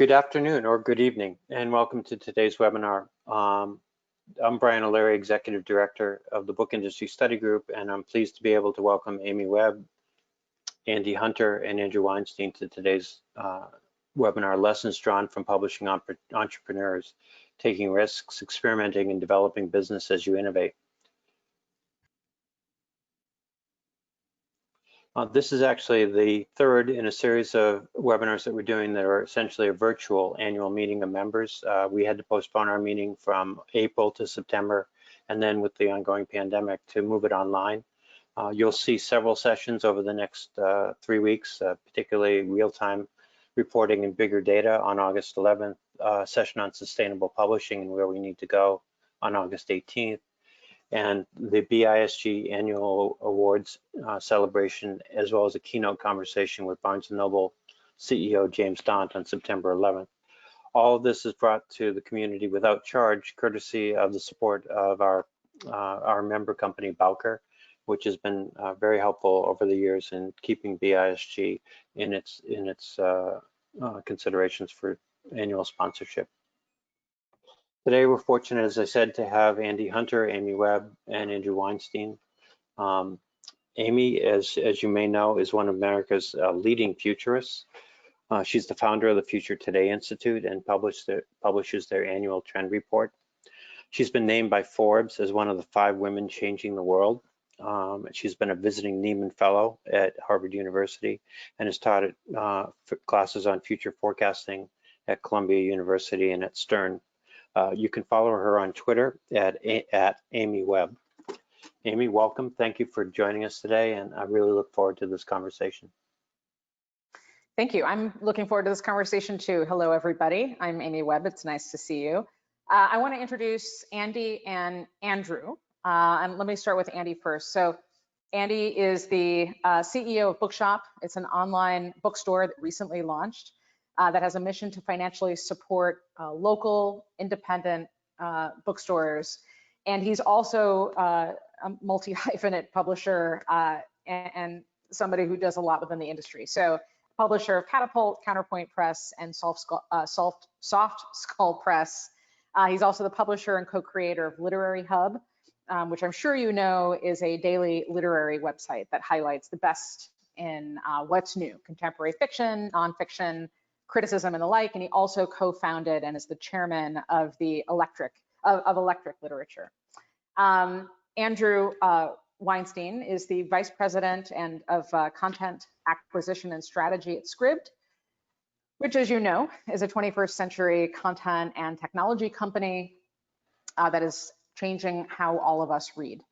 Good afternoon or good evening, and welcome to today's webinar. I'm Brian O'Leary, Executive Director of the Book Industry Study Group, and I'm pleased to be able to welcome Amy Webb, Andy Hunter, and Andrew Weinstein to today's webinar, Lessons Drawn from Publishing Entrepreneurs, Taking Risks, Experimenting, and Developing Business as You Innovate. This is actually the third in a series of webinars that we're doing that are essentially a virtual annual meeting of members. We had to postpone our meeting from April to September, and then with the ongoing pandemic to move it online. You'll see several sessions over the next 3 weeks, particularly real-time reporting and bigger data on August 11th, session on sustainable publishing and where we need to go on August 18th, and the BISG annual awards celebration, as well as a keynote conversation with Barnes & Noble CEO James Daunt on September 11th. All of this is brought to the community without charge, courtesy of the support of our member company Bowker, which has been very helpful over the years in keeping BISG in its considerations for annual sponsorship. Today, we're fortunate, as I said, to have Andy Hunter, Amy Webb, and Andrew Weinstein. Amy, as you may know, is one of America's leading futurists. She's the founder of the Future Today Institute and publishes their annual trend report. She's been named by Forbes as one of the 5 women changing the world. She's been a visiting Neiman Fellow at Harvard University and has taught classes on future forecasting at Columbia University and at Stern. You can follow her on Twitter at Amy Webb. Amy, welcome. Thank you for joining us today, and I really look forward to this conversation. Thank you. I'm looking forward to this conversation too. Hello, everybody. I'm Amy Webb. It's nice to see you. I want to introduce Andy and Andrew, and let me start with Andy first. So Andy is the CEO of Bookshop. It's an online bookstore that recently launched. That has a mission to financially support local independent bookstores. And he's also a multi-hyphenate publisher and somebody who does a lot within the industry. So publisher of Catapult, Counterpoint Press, and Soft Skull Press. He's also the publisher and co-creator of Literary Hub, which I'm sure you know is a daily literary website that highlights the best in what's new, contemporary fiction, nonfiction, criticism, and the like. And he also co-founded and is the chairman of the Electric Literature. Andrew Weinstein is the vice president of content acquisition and strategy at Scribd, which, as you know, is a 21st century content and technology company that is changing how all of us read.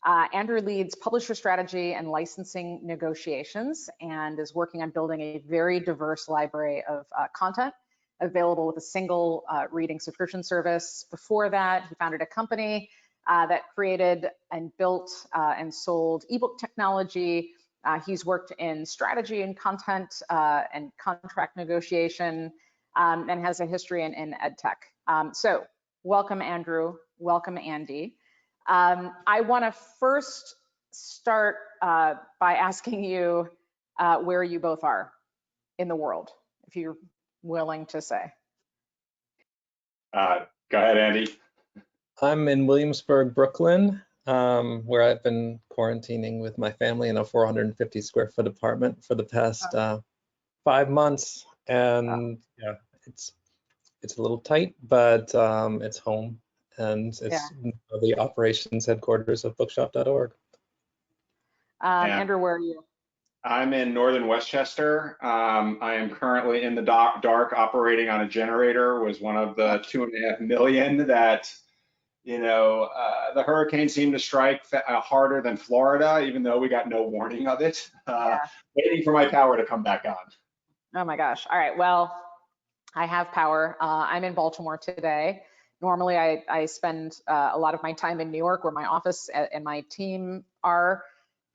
Andrew leads publisher strategy and licensing negotiations and is working on building a very diverse library of content available with a single reading subscription service. Before that, he founded a company that created and built and sold ebook technology. He's worked in strategy and content and contract negotiation and has a history in ed tech. So welcome, Andrew. Welcome, Andy. I want to first start by asking you where you both are in the world, if you're willing to say. Go ahead, Andy. I'm in Williamsburg, Brooklyn, where I've been quarantining with my family in a 450 square foot apartment for the past 5 months. And yeah, it's a little tight, but it's home. And it's the operations headquarters of bookshop.org. Andrew, where are you? I'm in northern Westchester. I am currently in the dark operating on a generator. Was one of the 2.5 million that, you know, the hurricane seemed to strike harder than Florida, even though we got no warning of it. Waiting for my power to come back on. Oh my gosh. All right. Well, I have power. I'm in Baltimore today. Normally, I spend a lot of my time in New York, where my office and my team are,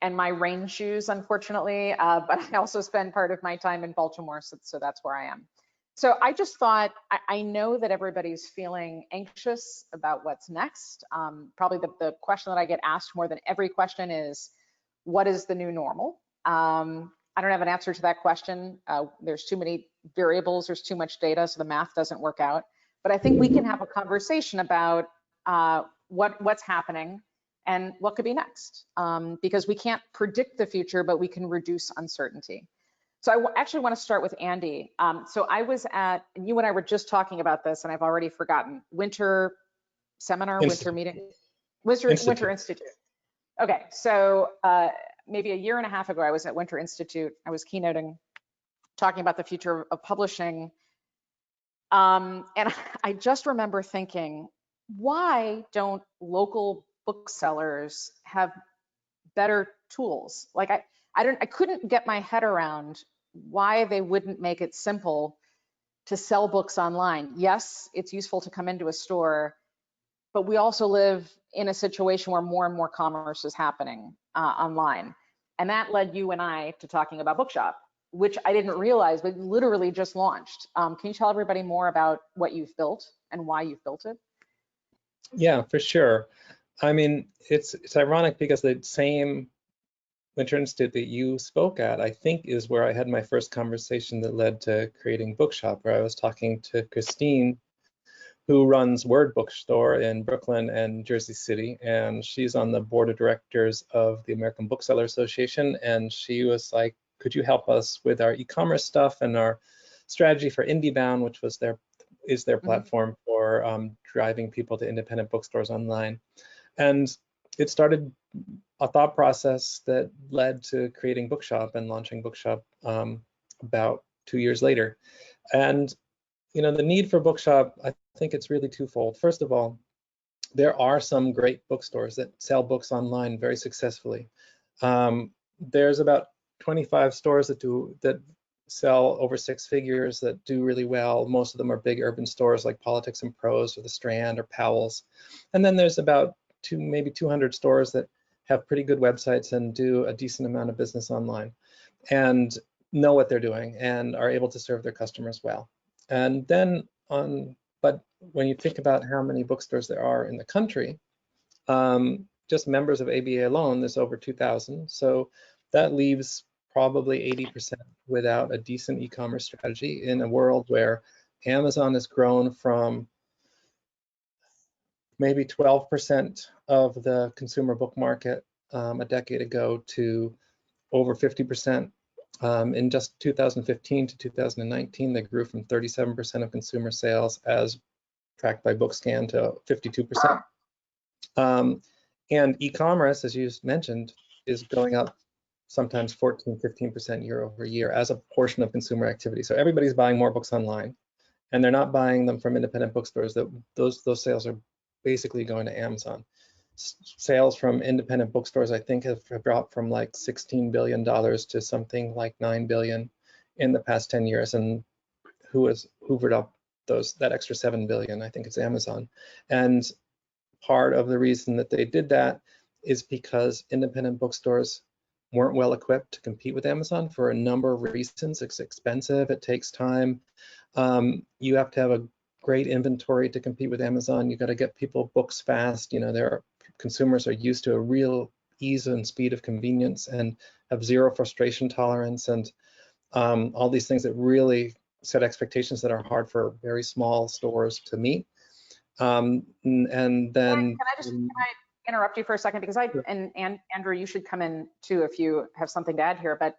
and my rain shoes, unfortunately. But I also spend part of my time in Baltimore, so that's where I am. So I just thought, I know that everybody's feeling anxious about what's next. Probably the question that I get asked more than every question is, what is the new normal? I don't have an answer to that question. There's too many variables, there's too much data, so the math doesn't work out. But I think we can have a conversation about what's happening and what could be next, because we can't predict the future, but we can reduce uncertainty. So I actually want to start with Andy. So I was at, and you and I were just talking about this, and I've already forgotten, winter seminar, winter meeting, Winter Institute. Okay, so maybe a year and a half ago, I was at Winter Institute. I was keynoting, talking about the future of publishing. And I just remember thinking, why don't local booksellers have better tools? Like I couldn't get my head around why they wouldn't make it simple to sell books online. Yes, it's useful to come into a store, but we also live in a situation where more and more commerce is happening online. And that led you and I to talking about Bookshop, which I didn't realize, but literally just launched. Can you tell everybody more about what you've built and why you've built it? Yeah, for sure. I mean, it's ironic because the same Winter Institute that you spoke at, I think, is where I had my first conversation that led to creating Bookshop, where I was talking to Christine, who runs Word Bookstore in Brooklyn and Jersey City, and she's on the board of directors of the American Bookseller Association, and she was like, could you help us with our e-commerce stuff and our strategy for IndieBound, which was their platform for driving people to independent bookstores online. And it started a thought process that led to creating Bookshop and launching Bookshop about 2 years later. And you know, the need for Bookshop, I think it's really twofold. First of all, there are some great bookstores that sell books online very successfully. There's about 25 stores that sell over 6 figures that do really well. Most of them are big urban stores like Politics and Prose or The Strand or Powell's. And then there's about maybe 200 stores that have pretty good websites and do a decent amount of business online and know what they're doing and are able to serve their customers well. And then but when you think about how many bookstores there are in the country, just members of ABA alone, there's over 2,000. So that leaves probably 80% without a decent e-commerce strategy in a world where Amazon has grown from maybe 12% of the consumer book market a decade ago to over 50%. In just 2015 to 2019, they grew from 37% of consumer sales as tracked by BookScan to 52%. And e-commerce, as you mentioned, is going up sometimes 14, 15% year over year as a portion of consumer activity. So everybody's buying more books online, and they're not buying them from independent bookstores. Those sales are basically going to Amazon. Sales from independent bookstores, I think, have dropped from like $16 billion to something like $9 billion in the past 10 years. And who has hoovered up that extra $7 billion? I think it's Amazon. And part of the reason that they did that is because independent bookstores weren't well equipped to compete with Amazon for a number of reasons. It's expensive, it takes time. You have to have a great inventory to compete with Amazon. You got to get people books fast. You know, consumers are used to a real ease and speed of convenience and have zero frustration tolerance, and all these things that really set expectations that are hard for very small stores to meet. And then can I interrupt you for a second, because and Andrew, you should come in too if you have something to add here, but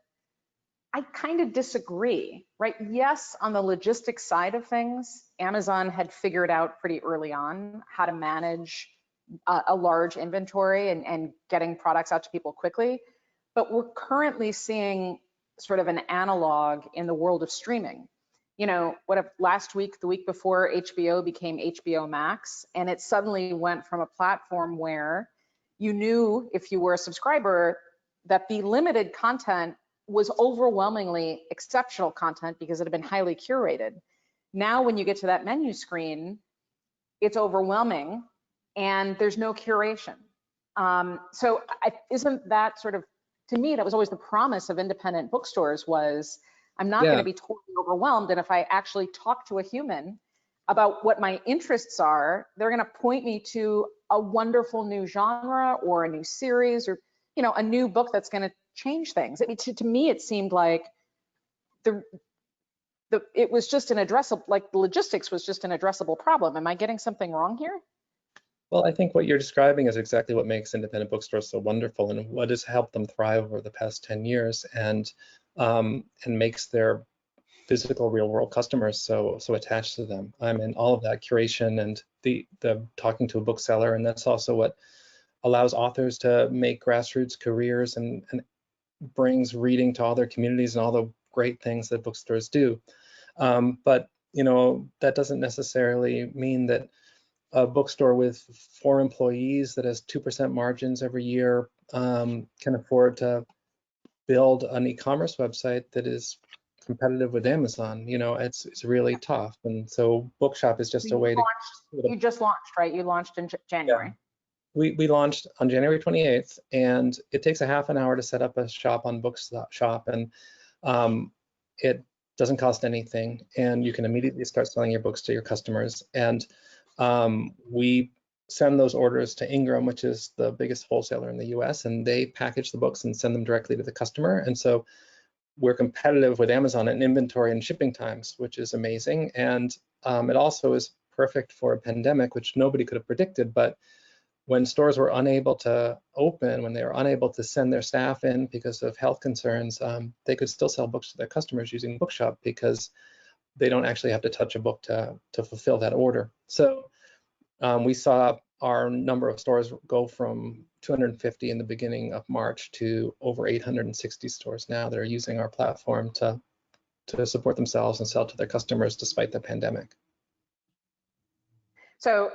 I kind of disagree, right? Yes, on the logistics side of things, Amazon had figured out pretty early on how to manage a large inventory and getting products out to people quickly. But we're currently seeing sort of an analog in the world of streaming. You know, last week, the week before, HBO became HBO Max, and it suddenly went from a platform where you knew if you were a subscriber that the limited content was overwhelmingly exceptional content because it had been highly curated. Now, when you get to that menu screen, it's overwhelming and there's no curation. So isn't that sort of, to me, that was always the promise of independent bookstores was, I'm not going to be totally overwhelmed. And if I actually talk to a human about what my interests are, they're going to point me to a wonderful new genre or a new series or, you know, a new book that's going to change things. I mean, to me, it seemed like it was just an addressable, like the logistics was just an addressable problem. Am I getting something wrong here? Well, I think what you're describing is exactly what makes independent bookstores so wonderful and what has helped them thrive over the past 10 years and makes their physical real world customers so attached to them. I mean, all of that curation and the talking to a bookseller, and that's also what allows authors to make grassroots careers and brings reading to all their communities and all the great things that bookstores do. But you know, that doesn't necessarily mean that a bookstore with 4 employees that has 2% margins every year can afford to build an e-commerce website that is competitive with Amazon. You know, it's really tough. And so Bookshop is just a way to. You just launched, right? You launched in January. Yeah. We launched on January 28th, and it takes a half an hour to set up a shop on Bookshop, and it doesn't cost anything, and you can immediately start selling your books to your customers. And we send those orders to Ingram, which is the biggest wholesaler in the US, and they package the books and send them directly to the customer. And so we're competitive with Amazon in inventory and shipping times, which is amazing. And it also is perfect for a pandemic, which nobody could have predicted. But when stores were unable to open, when they were unable to send their staff in because of health concerns, they could still sell books to their customers using Bookshop because they don't actually have to touch a book to fulfill that order. So we saw our number of stores go from 250 in the beginning of March to over 860 stores now that are using our platform to support themselves and sell to their customers despite the pandemic. So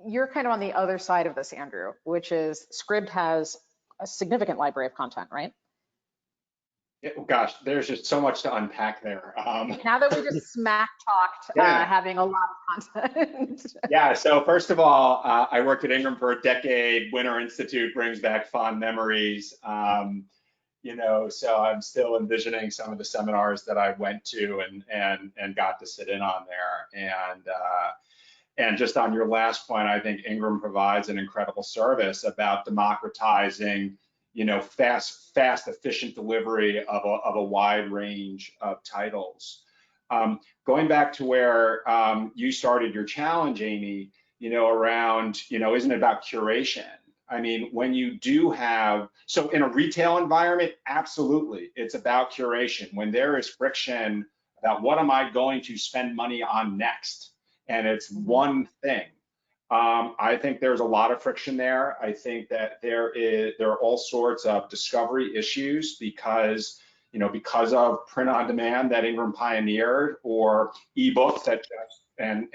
you're kind of on the other side of this, Andrew, which is Scribd has a significant library of content, right? Gosh, there's just so much to unpack there. Now that we just smack talked, having a lot of content. Yeah, so first of all, I worked at Ingram for a decade. Winter Institute brings back fond memories. You know, so I'm still envisioning some of the seminars that I went to and got to sit in on there. And just on your last point, I think Ingram provides an incredible service about democratizing, you know, fast, efficient delivery of a wide range of titles. Going back to where you started your challenge, Amy, you know, around, you know, isn't it about curation? I mean, when you do have, so in a retail environment, absolutely, it's about curation. When there is friction about what am I going to spend money on next, and it's one thing. I think there's a lot of friction there. I think that there are all sorts of discovery issues because, you know, because of print on demand that Ingram pioneered, or ebooks that just and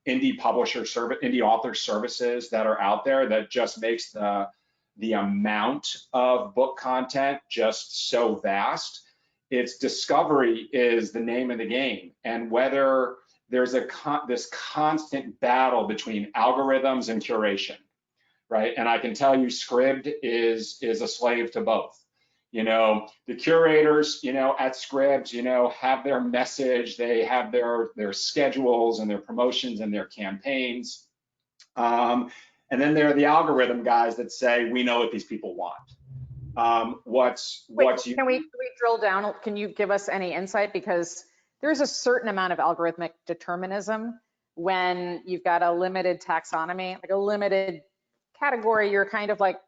indie publisher service, indie author services that are out there that just makes the amount of book content just so vast. Its discovery is the name of the game, and whether there's this constant battle between algorithms and curation, right? And I can tell you, Scribd is a slave to both. You know, the curators, you know, at Scribd, you know, have their message, they have their schedules and their promotions and their campaigns. And then there are the algorithm guys that say, we know what these people want. Can we drill down? Can you give us any insight? Because there's a certain amount of algorithmic determinism when you've got a limited taxonomy, like a limited category. You're kind of like,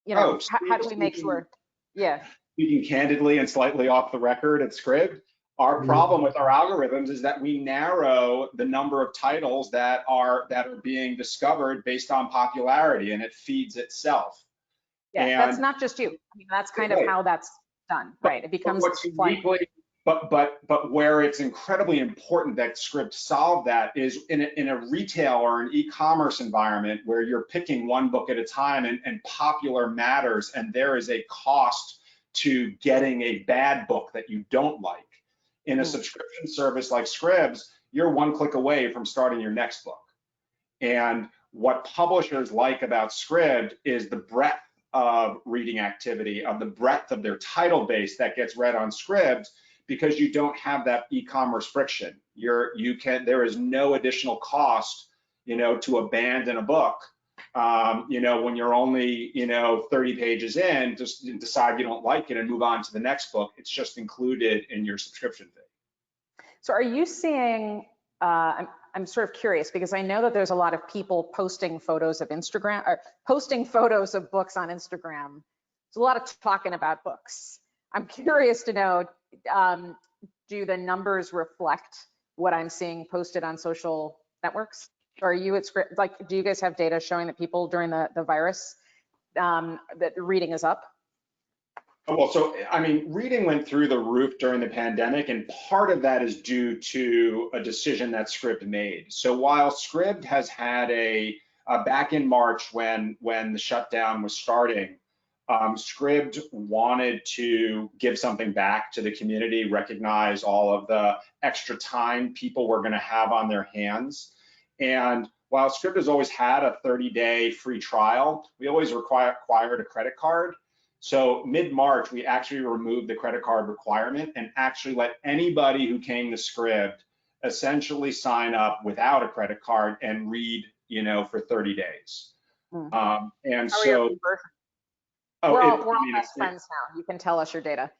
you know, how do we make sure? Yeah. Speaking candidly and slightly off the record at Scribd, our problem with our algorithms is that we narrow the number of titles that are being discovered based on popularity, and it feeds itself. Yeah, and that's not just you. I mean, that's kind of how that's done, right? It becomes But where it's incredibly important that Scribd solve that is in a retail or an e-commerce environment where you're picking one book at a time and popular matters, and there is a cost to getting a bad book that you don't like. In a subscription service like Scribd's, you're one click away from starting your next book. And what publishers like about Scribd is the breadth of reading activity, of the breadth of their title base that gets read on Scribd, because you don't have that e-commerce friction. There is no additional cost, you know, to abandon a book, you know, when you're only, you know, 30 pages in, just decide you don't like it and move on to the next book. It's just included in your subscription fee. So are you seeing, I'm sort of curious because I know that there's a lot of people posting photos of Instagram or posting photos of books on Instagram. There's a lot of talking about books. I'm curious to know, do the numbers reflect what I'm seeing posted on social networks? Or are you at Scribd, like, do you guys have data showing that people during the virus, that reading is up? Well, so, I mean, reading went through the roof during the pandemic, and part of that is due to a decision that Scribd made. So while Scribd has had back in March when the shutdown was starting, Scribd wanted to give something back to the community, recognize all of the extra time people were going to have on their hands. And while Scribd has always had a 30-day free trial, we always required a credit card. So mid-March, we actually removed the credit card requirement and actually let anybody who came to Scribd essentially sign up without a credit card and read, for 30 days. And How so, we're all best friends now. You can tell us your data.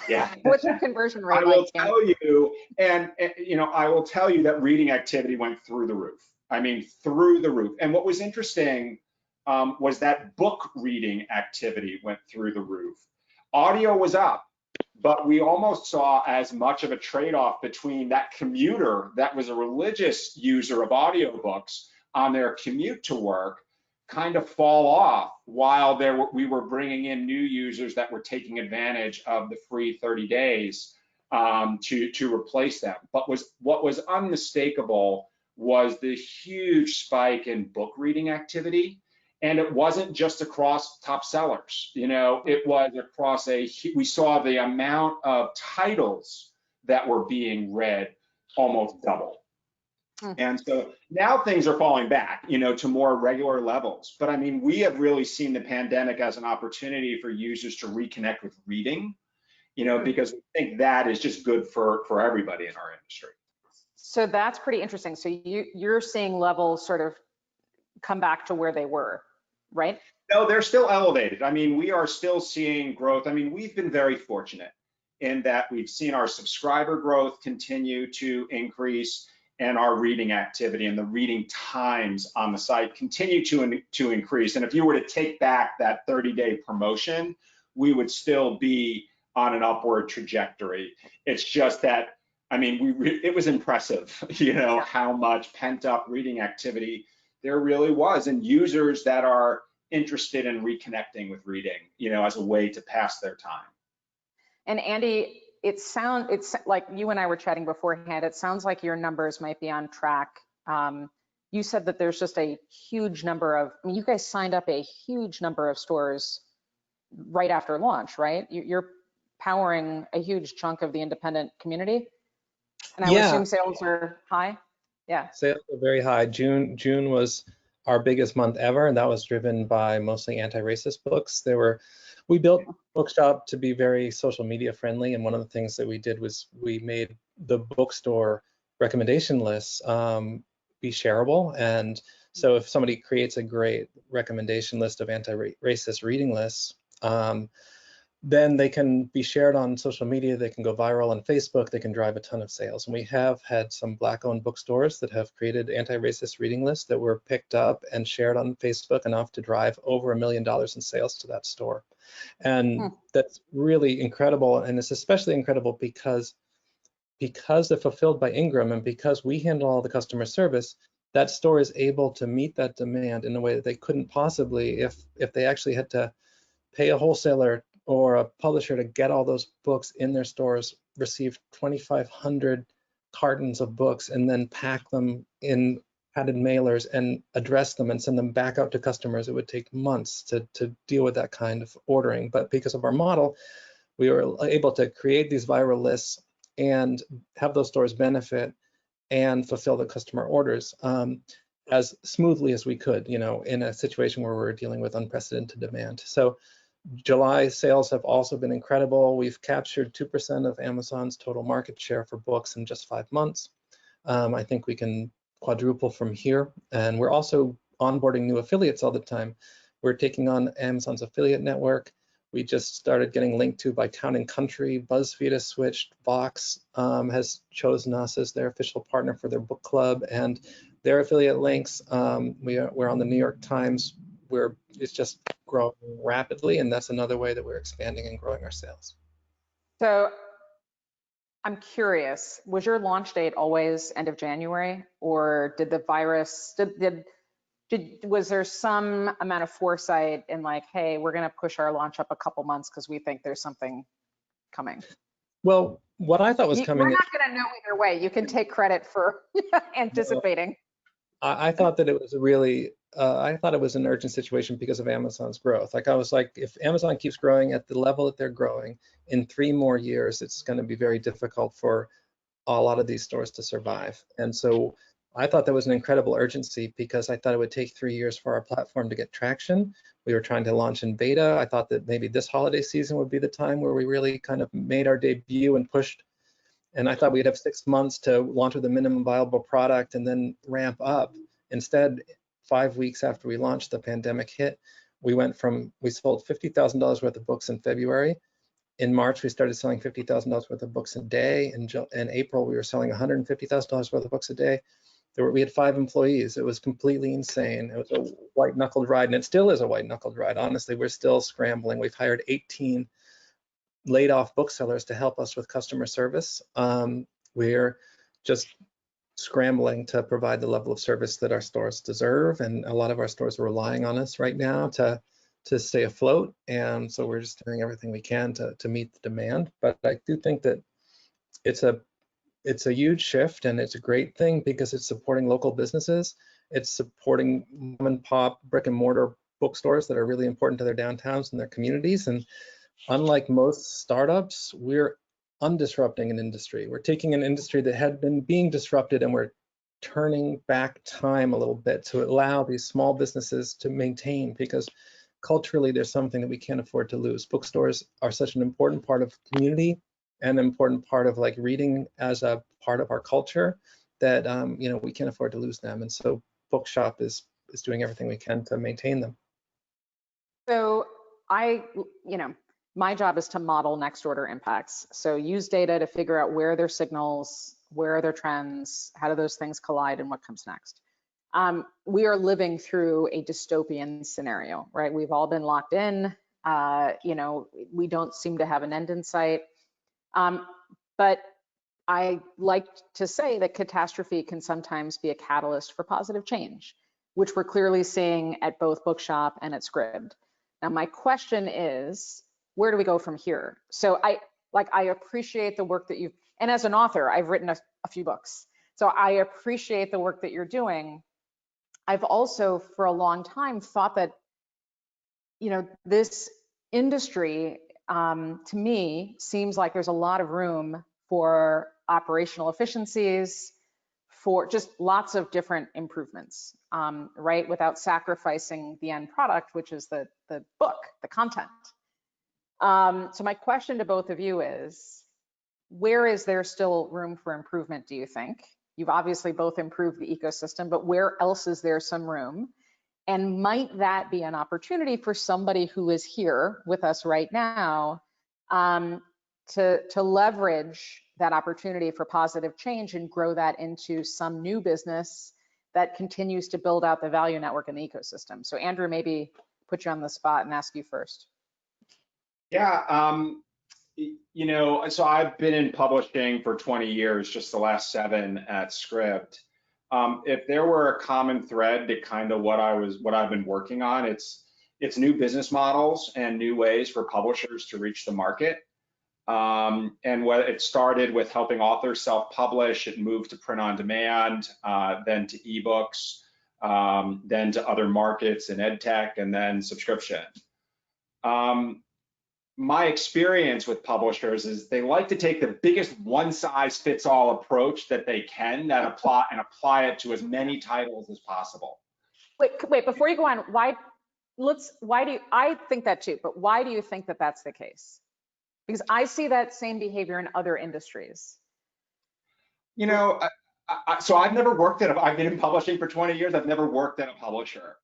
Yeah. What's your conversion rate? I will tell you, and I will tell you that reading activity went through the roof. I mean, through the roof. And what was interesting was that book reading activity went through the roof. Audio was up, but we almost saw as much of a trade-off between that commuter that was a religious user of audiobooks on their commute to work kind of fall off while we were bringing in new users that were taking advantage of the free 30 days to replace them. But what was unmistakable was the huge spike in book reading activity. And it wasn't just across top sellers, it was across we saw the amount of titles that were being read almost double. And so now things are falling back, to more regular levels. But I mean, we have really seen the pandemic as an opportunity for users to reconnect with reading, because we think that is just good for everybody in our industry. So that's pretty interesting. So you're seeing levels sort of come back to where they were, right? No, they're still elevated. I mean, we are still seeing growth. I mean, we've been very fortunate in that we've seen our subscriber growth continue to increase and our reading activity and the reading times on the site continue to increase. And if you were to take back that 30-day promotion, we would still be on an upward trajectory. It's just that, I mean, it was impressive, how much pent-up reading activity there really was, and users that are interested in reconnecting with reading, as a way to pass their time. And Andy, it's like you and I were chatting beforehand. It sounds like your numbers might be on track. You said that there's just a huge number of, I mean, you guys signed up a huge number of stores right after launch, right? You're powering a huge chunk of the independent community. And I would assume sales are high. Yeah. Sales are very high. June was our biggest month ever, and that was driven by mostly anti-racist books. We built Bookshop to be very social media friendly, and one of the things that we did was we made the bookstore recommendation lists be shareable. And so if somebody creates a great recommendation list of anti-racist reading lists, then they can be shared on social media, they can go viral on Facebook, they can drive a ton of sales. And we have had some Black-owned bookstores that have created anti-racist reading lists that were picked up and shared on Facebook enough to drive over $1 million in sales to that store. And that's really incredible. And it's especially incredible because they're fulfilled by Ingram and because we handle all the customer service, that store is able to meet that demand in a way that they couldn't possibly if they actually had to pay a wholesaler or a publisher to get all those books in their stores, receive 2,500 cartons of books, and then pack them in padded mailers and address them and send them back out to customers. It would take months to deal with that kind of ordering. But because of our model, we were able to create these viral lists and have those stores benefit and fulfill the customer orders as smoothly as we could, in a situation where we're dealing with unprecedented demand. So July sales have also been incredible. We've captured 2% of Amazon's total market share for books in just 5 months. I think we can quadruple from here. And we're also onboarding new affiliates all the time. We're taking on Amazon's affiliate network. We just started getting linked to by Town and Country. BuzzFeed has switched. Vox has chosen us as their official partner for their book club and their affiliate links. We're on the New York Times. It's just growing rapidly, and that's another way that we're expanding and growing our sales. So I'm curious, was your launch date always end of January, or did the virus, was there some amount of foresight in like, hey, we're going to push our launch up a couple months because we think there's something coming? Well, what I thought was coming. We're not going to know either way. You can take credit for anticipating. I thought that it was really, I thought it was an urgent situation because of Amazon's growth. Like I was like, if Amazon keeps growing at the level that they're growing, in 3 more years, it's going to be very difficult for a lot of these stores to survive. And so I thought there was an incredible urgency because I thought it would take 3 years for our platform to get traction. We were trying to launch in beta. I thought that maybe this holiday season would be the time where we really kind of made our debut and pushed. And I thought we'd have 6 months to launch with a minimum viable product and then ramp up. Instead, 5 weeks after we launched, the pandemic hit. We sold $50,000 worth of books in February. In March, we started selling $50,000 worth of books a day. In April, we were selling $150,000 worth of books a day. We had 5 employees. It was completely insane. It was a white-knuckled ride, and it still is a white-knuckled ride. Honestly, we're still scrambling. We've hired 18 laid off booksellers to help us with customer service. We're just scrambling to provide the level of service that our stores deserve, and a lot of our stores are relying on us right now to stay afloat, and so we're just doing everything we can to meet the demand. But I do think that it's a huge shift, and it's a great thing because it's supporting local businesses. It's supporting mom and pop brick and mortar bookstores that are really important to their downtowns and their communities. And unlike most startups, we're undisrupting an industry. We're taking an industry that had been being disrupted, and we're turning back time a little bit to allow these small businesses to maintain, because culturally there's something that we can't afford to lose. Bookstores are such an important part of community and an important part of like reading as a part of our culture that we can't afford to lose them. And so Bookshop is doing everything we can to maintain them. So my job is to model next order impacts. So use data to figure out where are their signals, where are their trends, how do those things collide, and what comes next. We are living through a dystopian scenario, right? We've all been locked in. We don't seem to have an end in sight. But I like to say that catastrophe can sometimes be a catalyst for positive change, which we're clearly seeing at both Bookshop and at Scribd. Now, my question is, where do we go from here? So I appreciate the work that and as an author, I've written a few books. So I appreciate the work that you're doing. I've also, for a long time, thought that, this industry, to me, seems like there's a lot of room for operational efficiencies, for just lots of different improvements, right? Without sacrificing the end product, which is the book, the content. So my question to both of you is, where is there still room for improvement, do you think? You've obviously both improved the ecosystem, but where else is there some room? And might that be an opportunity for somebody who is here with us right now to leverage that opportunity for positive change and grow that into some new business that continues to build out the value network in the ecosystem? So Andrew, maybe put you on the spot and ask you first. Yeah, so I've been in publishing for 20 years, just the last 7 at Scribd. If there were a common thread to kind of what I've been working on, it's new business models and new ways for publishers to reach the market. And what it started with helping authors self-publish, it moved to print on demand, then to ebooks, then to other markets in ed tech, and then subscription. My experience with publishers is they like to take the biggest one-size-fits-all approach that they can apply it to as many titles as possible. Wait, before you go on, I think that too, but why do you think that that's the case? Because I see that same behavior in other industries. So I've been in publishing for 20 years. I've never worked at a publisher.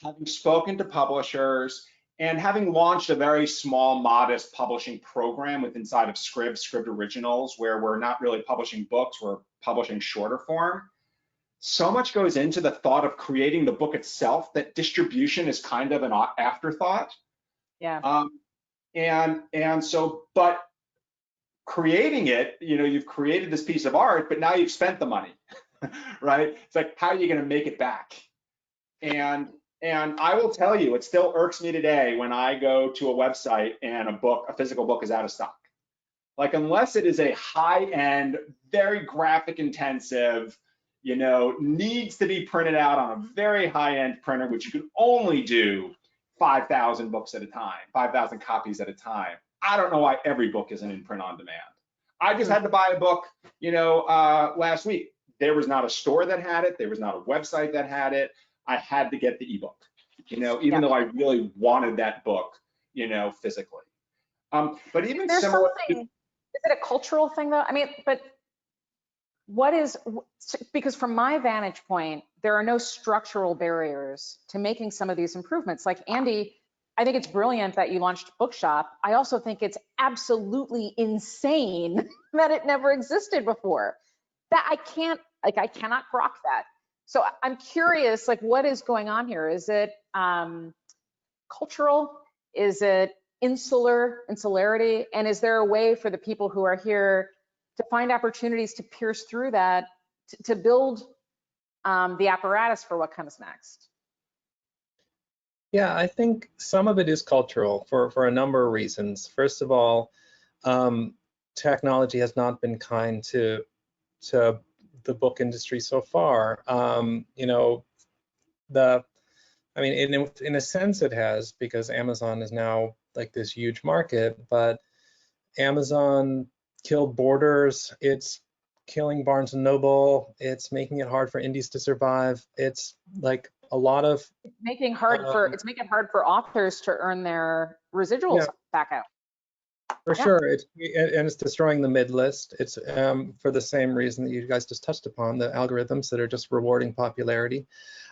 Having spoken to publishers And having launched a very small, modest publishing program inside of Scribd Originals, where we're not really publishing books, we're publishing shorter form, so much goes into the thought of creating the book itself that distribution is kind of an afterthought. Yeah. But creating it, you've created this piece of art, but now you've spent the money, right? It's like, how are you going to make it back? And I will tell you, it still irks me today when I go to a website and a physical book is out of stock. Like, unless it is a high-end, very graphic intensive, needs to be printed out on a very high-end printer, which you can only do 5,000 books at a time, 5,000 copies at a time. I don't know why every book isn't in print on demand. I just had to buy a book, last week. There was not a store that had it. There was not a website that had it. I had to get the ebook, even though I really wanted that book, physically. But even There's similar. something, is it a cultural thing though? I mean, but because from my vantage point, there are no structural barriers to making some of these improvements. Like Andy, I think it's brilliant that you launched Bookshop. I also think it's absolutely insane that it never existed before. That I cannot grok that. So I'm curious, like, what is going on here? Is it cultural? Is it insularity? And is there a way for the people who are here to find opportunities to pierce through that, to build the apparatus for what comes next? Yeah, I think some of it is cultural for a number of reasons. First of all, technology has not been kind to the book industry so far. In a sense it has, because Amazon is now like this huge market, but Amazon killed Borders, it's killing Barnes and Noble, it's making it hard for indies to survive. It's like a lot of making hard it hard for authors to earn their residuals back out. For sure, it's destroying the mid list. It's for the same reason that you guys just touched upon, the algorithms that are just rewarding popularity.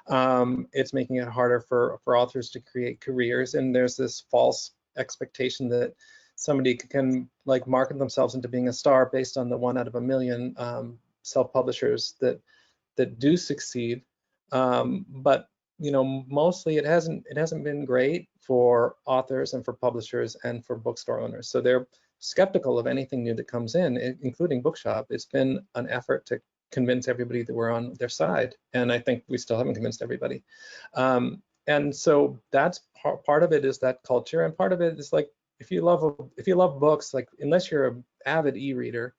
It's making it harder for authors to create careers, and there's this false expectation that somebody can like market themselves into being a star based on the 1 out of a million self-publishers that do succeed. But mostly it hasn't been great for authors and for publishers and for bookstore owners. So they're skeptical of anything new that comes in, including Bookshop. It's been an effort to convince everybody that we're on their side, and I think we still haven't convinced everybody. And so that's part of it, is that culture, and part of it is like, if you love books, like, unless you're an avid e-reader,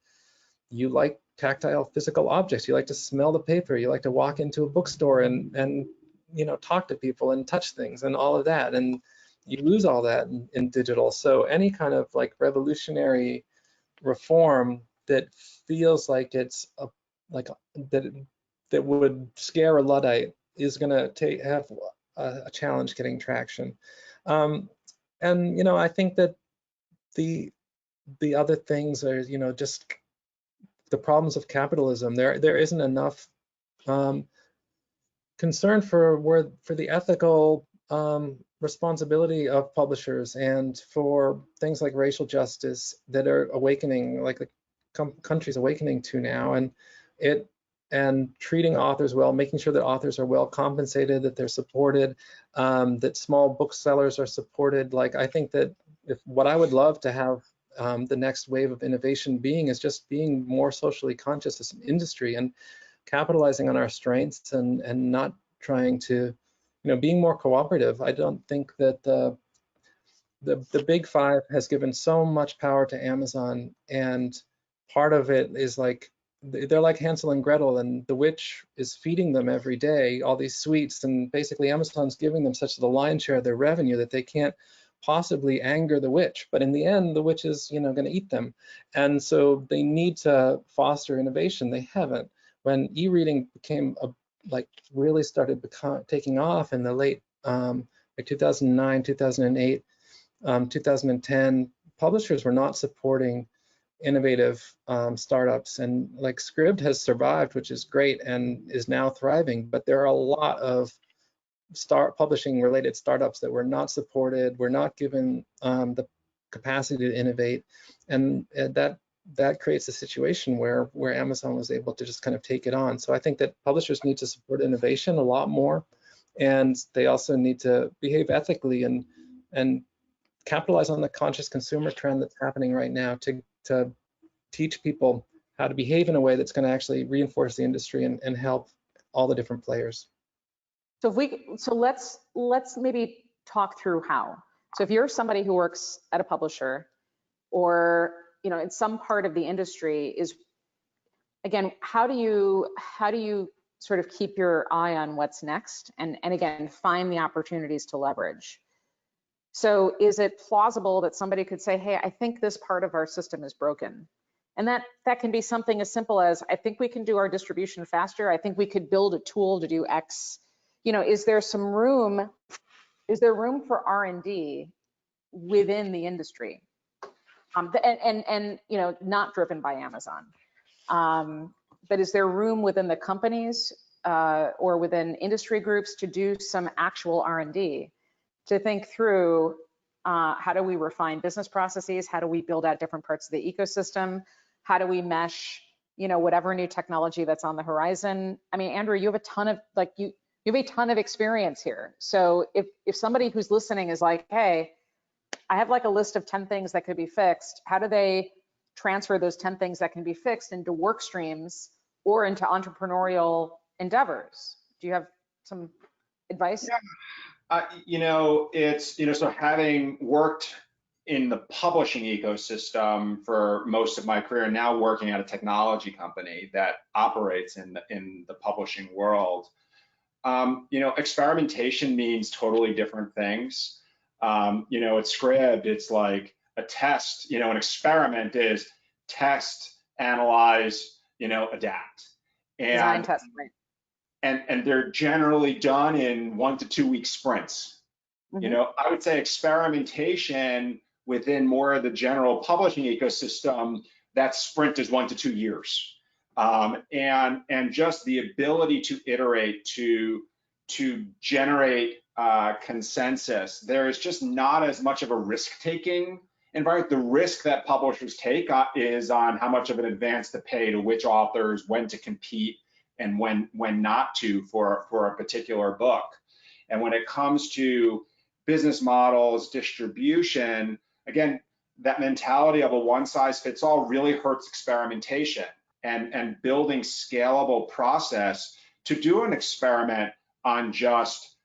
you like tactile physical objects. You like to smell the paper. You like to walk into a bookstore and talk to people and touch things and all of that. And you lose all that in digital. So any kind of like revolutionary reform that feels like it's that would scare a Luddite is going to have a challenge getting traction. And I think that the other things are just the problems of capitalism. There isn't enough concern for the ethical responsibility of publishers, and for things like racial justice that are awakening, like the country's awakening to now, and treating authors well, making sure that authors are well compensated, that they're supported, that small booksellers are supported. Like, I think that what I would love to have the next wave of innovation is just being more socially conscious as an industry, and capitalizing on our strengths, and not trying to, being more cooperative. I don't think that the big five has given so much power to Amazon, and part of it is like, they're like Hansel and Gretel, and the witch is feeding them every day all these sweets, and basically Amazon's giving them such the lion's share of their revenue that they can't possibly anger the witch, but in the end the witch is going to eat them. And so they need to foster innovation. They haven't. When e-reading became really started taking off in the late like 2009, 2008, 2010, publishers were not supporting innovative startups, and like Scribd has survived, which is great, and is now thriving, but there are a lot of publishing related startups that were not supported, were not given the capacity to innovate, and that creates a situation where Amazon was able to just kind of take it on. So I think that publishers need to support innovation a lot more, and they also need to behave ethically and capitalize on the conscious consumer trend that's happening right now to teach people how to behave in a way that's going to actually reinforce the industry and help all the different players. So let's maybe talk through how. So if you're somebody who works at a publisher, or in some part of the industry, is again, how do you sort of keep your eye on what's next, and again find the opportunities to leverage? So is it plausible that somebody could say, hey, I think this part of our system is broken? And that can be something as simple as, I think we can do our distribution faster. I think we could build a tool to do X. Is there room for R&D within the industry? And not driven by Amazon. But is there room within the companies or within industry groups to do some actual R&D, to think through how do we refine business processes? How do we build out different parts of the ecosystem? How do we mesh, whatever new technology that's on the horizon? I mean, Andrew, you have a ton of you have a ton of experience here. So if somebody who's listening is like, hey, I have a list of 10 things that could be fixed, how do they transfer those 10 things that can be fixed into work streams or into entrepreneurial endeavors? Do you have some advice? Yeah. So having worked in the publishing ecosystem for most of my career, and now working at a technology company that operates in the publishing world, experimentation means totally different things. At Scribd, it's like a test. An experiment is test, analyze, adapt. Design, test, right. And they're generally done in 1 to 2 week sprints. Mm-hmm. I would say experimentation within more of the general publishing ecosystem, that sprint is 1 to 2 years. And just the ability to iterate, to generate consensus, there is just not as much of a risk-taking environment. The risk that publishers take is on how much of an advance to pay to which authors, when to compete, and when not to for a particular book. And when it comes to business models, distribution, again, that mentality of a one-size-fits-all really hurts experimentation and building scalable process to do an experiment on just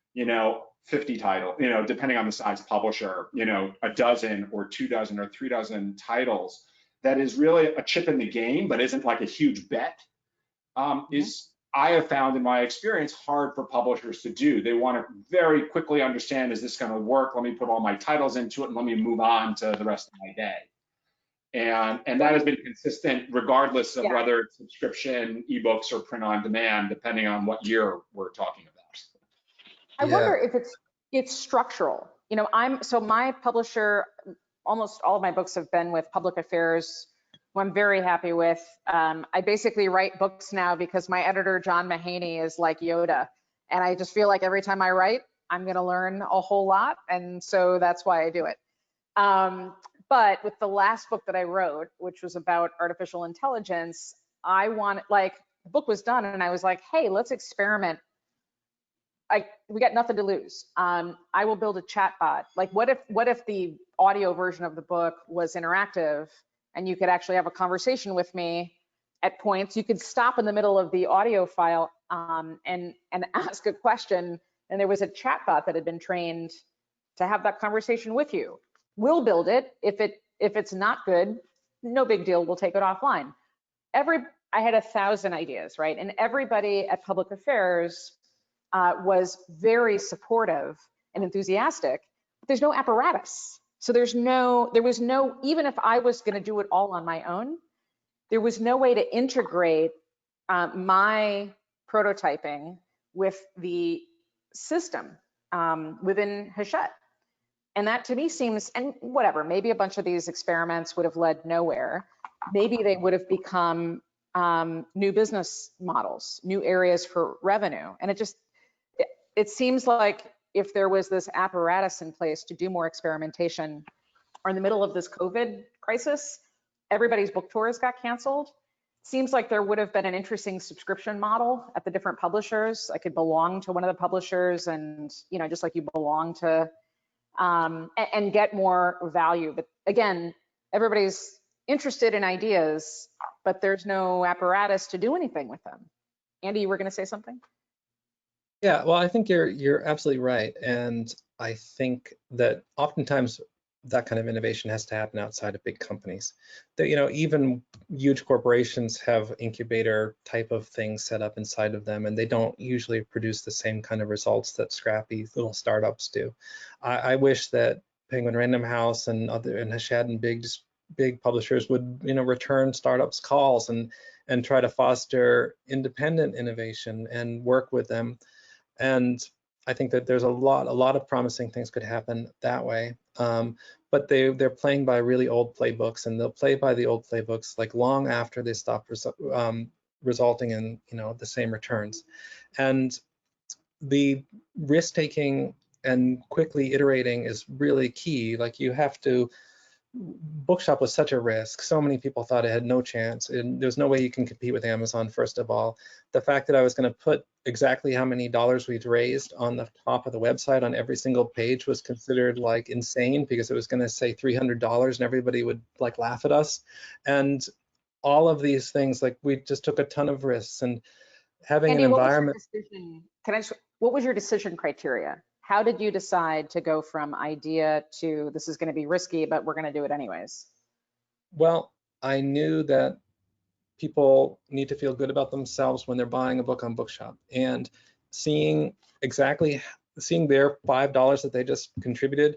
50 titles, depending on the size publisher, a dozen or 2 dozen or 3 dozen titles. That is really a chip in the game, but isn't like a huge bet. Is, I have found in my experience, hard for publishers to do. They want to very quickly understand, is this going to work? Let me put all my titles into it and let me move on to the rest of my day. And that has been consistent regardless of whether it's subscription, ebooks, or print on demand, depending on what year we're talking about. I wonder if it's structural. So my publisher, almost all of my books have been with Public Affairs, who I'm very happy with. I basically write books now because my editor, John Mahaney, is like Yoda. And I just feel like every time I write, I'm going to learn a whole lot. And so that's why I do it. But with the last book that I wrote, which was about artificial intelligence, the book was done and I was like, hey, let's experiment. We got nothing to lose. I will build a chat bot. What if the audio version of the book was interactive and you could actually have a conversation with me at points? You could stop in the middle of the audio file and ask a question, and there was a chat bot that had been trained to have that conversation with you. We'll build it. If it's not good, no big deal. We'll take it offline. I had 1,000 ideas, right? And everybody at Public Affairs was very supportive and enthusiastic. But there's no apparatus. So there was no, even if I was going to do it all on my own, there was no way to integrate my prototyping with the system within Hachette. And that to me seems, and whatever, maybe a bunch of these experiments would have led nowhere. Maybe they would have become new business models, new areas for revenue. And it seems like if there was this apparatus in place to do more experimentation, or in the middle of this COVID crisis, everybody's book tours got canceled. Seems like there would have been an interesting subscription model at the different publishers. I could belong to one of the publishers and, just like you belong to, and get more value. But again, everybody's interested in ideas, but there's no apparatus to do anything with them. Andy, you were going to say something? Yeah, well, I think you're absolutely right. And I think that oftentimes that kind of innovation has to happen outside of big companies. That, even huge corporations have incubator type of things set up inside of them, and they don't usually produce the same kind of results that scrappy little startups do. I wish that Penguin Random House and Hachette and big publishers would, return startups calls and try to foster independent innovation and work with them. And I think that there's a lot of promising things could happen that way. But they're playing by really old playbooks, and they'll play by the old playbooks like long after they stop resulting in the same returns. And the risk taking and quickly iterating is really key. Like you have to. Bookshop was such a risk. So many people thought it had no chance, and there's no way you can compete with Amazon. First of all, the fact that I was going to put exactly how many dollars we'd raised on the top of the website on every single page was considered like insane, because it was going to say $300 and everybody would like laugh at us. And all of these things, like we just took a ton of risks, and having Andy, an environment. What was your decision criteria? How did you decide to go from idea to this is going to be risky, but we're going to do it anyways? Well, I knew that people need to feel good about themselves when they're buying a book on Bookshop, and seeing their $5 that they just contributed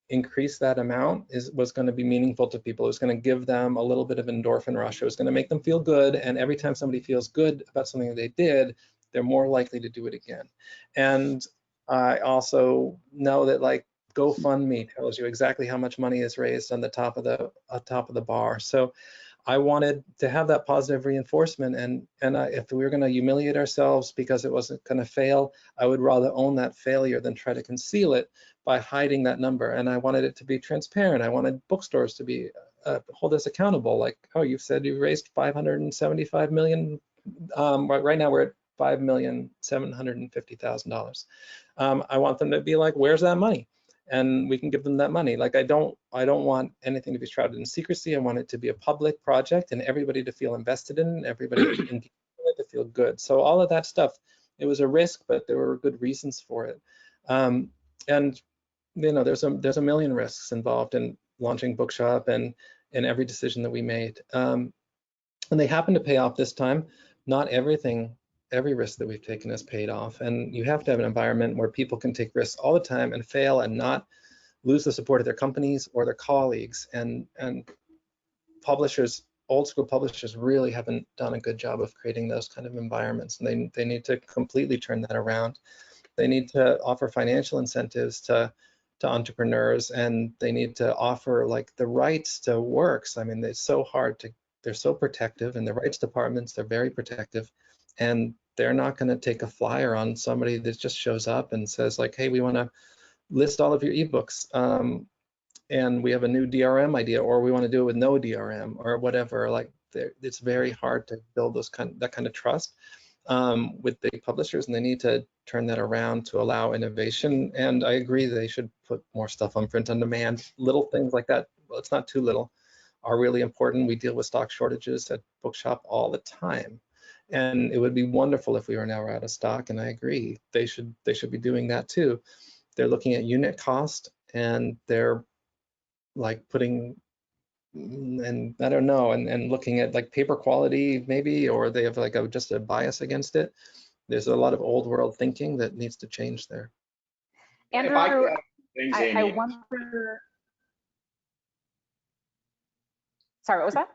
increase that amount was going to be meaningful to people. It was going to give them a little bit of endorphin rush. It was going to make them feel good, and every time somebody feels good about something that they did, they're more likely to do it again. And I also know that like GoFundMe tells you exactly how much money is raised on the top of the bar. So I wanted to have that positive reinforcement, and if we were going to humiliate ourselves because it wasn't going to fail, I would rather own that failure than try to conceal it by hiding that number. And I wanted it to be transparent. I wanted bookstores to be hold us accountable. Like, oh, you've said you raised $575 million. Right now we're at $5,750,000. I want them to be like, where's that money? And we can give them that money. Like I don't want anything to be shrouded in secrecy. I want it to be a public project and everybody to feel invested in it, everybody to feel good. So all of that stuff, it was a risk, but there were good reasons for it. And there's a million risks involved in launching Bookshop and in every decision that we made. And they happen to pay off this time. Not every risk that we've taken has paid off, and you have to have an environment where people can take risks all the time and fail and not lose the support of their companies or their colleagues. And publishers, old school publishers, really haven't done a good job of creating those kind of environments, and they need to completely turn that around. They need to offer financial incentives to entrepreneurs, and they need to offer like the rights to works. I mean, it's so hard to, they're so protective, and the rights departments, they're very protective. And they're not going to take a flyer on somebody that just shows up and says like, hey, we want to list all of your ebooks, and we have a new DRM idea, or we want to do it with no DRM or whatever. Like it's very hard to build that kind of trust with big publishers, and they need to turn that around to allow innovation. And I agree they should put more stuff on print on demand. Little things like that, well, it's not too little, are really important. We deal with stock shortages at Bookshop all the time. And it would be wonderful if we were now out of stock, and I agree they should be doing that too. They're looking at unit cost, and they're like putting, and I don't know, and looking at like paper quality maybe, or they have like just a bias against it. There's a lot of old world thinking that needs to change there. Andrew, I wonder. Sorry, what was that?